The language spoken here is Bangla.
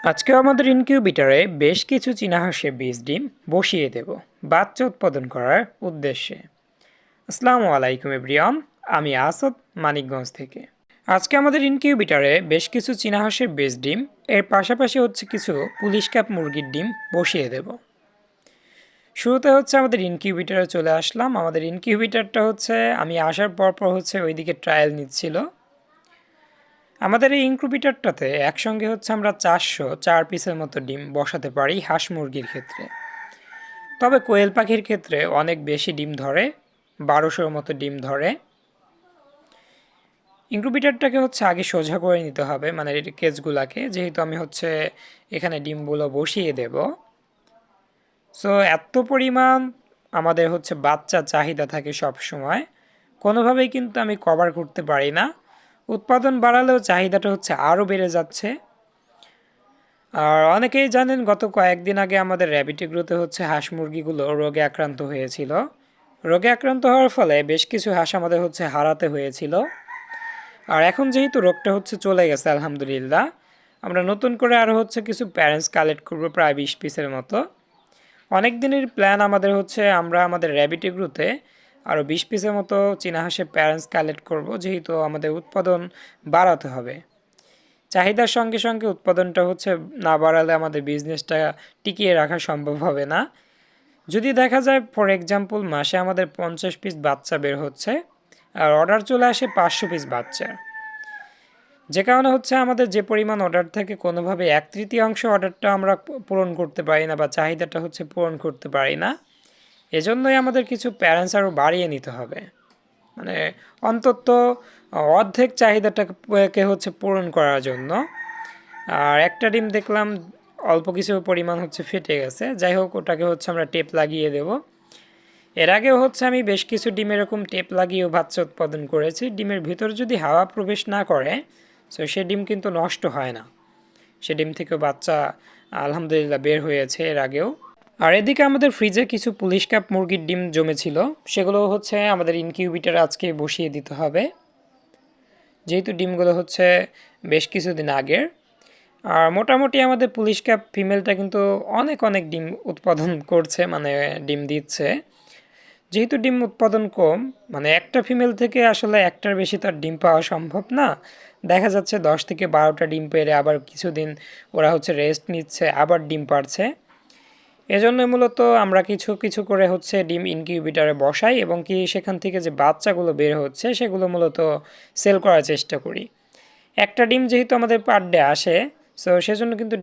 আজকে আমাদের ইনকিউবেটরে বেশ কিছু চীনা হাঁসের বীজ ডিম বসিয়ে দেব বাচ্চা উৎপাদন করার উদ্দেশ্যে। আসসালামু আলাইকুম এভরিওয়ান, আমি আসাদ মানিকগঞ্জ থেকে। আজকে আমাদের ইনকিউবেটরে বেশ কিছু চীনা হাঁসের বীজ ডিম এর পাশাপাশি কিছু পুলিশ ক্যাপ মুরগির ডিম বসিয়ে দেব। শুরুতে আমাদের ইনকিউবেটরে চলে আসলাম। আমাদের ইনকিউবেটরটা আমি আসার পর ওইদিকে ট্রায়াল নিচ্ছিল। আমাদের এই ইনকিউবেটরটাতে একসঙ্গে আমরা 404 পিসের মতো ডিম বসাতে পারি হাঁস মুরগির ক্ষেত্রে। তবে কোয়েল পাখির ক্ষেত্রে অনেক বেশি ডিম ধরে, 1200-র মতো ডিম ধরে। ইনকিউবেটরটাকে আগে সোজা করে নিতে হবে, মানে কেজগুলাকে, যেহেতু আমি এখানে ডিমগুলো বসিয়ে দেব। সো এত পরিমাণ আমাদের বাচ্চা চাহিদা থাকে সব সময়, কোনোভাবেই কিন্তু আমি কভার করতে পারি না। উৎপাদন বাড়ালেও চাহিদাটা আরও বেড়ে যাচ্ছে। আর অনেকেই জানেন গত কয়েকদিন আগে আমাদের র্যাবিট এগ্রোতে হাঁস মুরগিগুলো রোগে আক্রান্ত হয়েছিল। রোগে আক্রান্ত হওয়ার ফলে বেশ কিছু হাঁস আমাদের হারাতে হয়েছিল। আর এখন যেহেতু রোগটা চলে গেছে আলহামদুলিল্লাহ, আমরা নতুন করে আরও কিছু প্যারেন্টস কালেক্ট করবো, প্রায় 20 পিসের মতো। অনেক দিনের প্ল্যান আমাদের আমরা আমাদের র্যাবিট এগ্রোতে আরও 20 পিসের মতো চীনা হাঁসের প্যারেন্টস কালেক্ট করব, যেহেতু আমাদের উৎপাদন বাড়াতে হবে। চাহিদার সঙ্গে সঙ্গে উৎপাদনটা না বাড়ালে আমাদের বিজনেসটা টিকিয়ে রাখা সম্ভব হবে না। যদি দেখা যায় ফর এক্সাম্পল মাসে আমাদের 50 পিস বাচ্চা বের হচ্ছে আর অর্ডার চলে আসে 500 পিস বাচ্চার, যে কারণে আমাদের যে পরিমাণ অর্ডার থাকে কোনোভাবে 1/3 অর্ডারটা আমরা পূরণ করতে পারি না বা চাহিদাটা পূরণ করতে পারি না। এজন্যই আমাদের কিছু প্যারেন্টস আরও বাড়িয়ে নিতে হবে, মানে অন্তত অর্ধেক চাহিদাটাকে পূরণ করার জন্য। আর একটা ডিম দেখলাম অল্প কিছু পরিমাণ ফেটে গেছে, যাই হোক ওটাকে আমরা টেপ লাগিয়ে দেব। এর আগেও আমি বেশ কিছু ডিম এরকম টেপ লাগিয়েও বাচ্চা উৎপাদন করেছি। ডিমের ভিতর যদি হাওয়া প্রবেশ না করে সো সে ডিম কিন্তু নষ্ট হয় না, সে ডিম থেকে বাচ্চা আলহামদুলিল্লাহ বের হয়েছে এর আগেও। আর এদিকে আমাদের ফ্রিজে কিছু পুলিশ ক্যাপ মুরগির ডিম জমেছিল, সেগুলো আমাদের ইনকিউবেটরে আজকে বসিয়ে দিতে হবে, যেহেতু ডিমগুলো বেশ কিছুদিন আগের। আর মোটামুটি আমাদের পুলিশ ক্যাপ ফিমেলটা কিন্তু অনেক অনেক ডিম উৎপাদন করছে, মানে ডিম দিচ্ছে। যেহেতু ডিম উৎপাদন কম, মানে একটা ফিমেল থেকে আসলে একটার বেশি তার ডিম পাওয়া সম্ভব না। দেখা যাচ্ছে 10 থেকে 12টা ডিম পেরে আবার কিছুদিন ওরা রেস্ট নিচ্ছে, আবার ডিম পারছে। এজন্য মূলত আমরা কিছু কিছু করে ডিম ইনকিউবেটরে বসাই এবং সেখান থেকে যে বাচ্চাগুলো বের হচ্ছে সেগুলো মূলত সেল করার চেষ্টা করি। একটা ডিম যেহেতু আমাদের পার ডে আসে, সো সেজন্য কিন্তু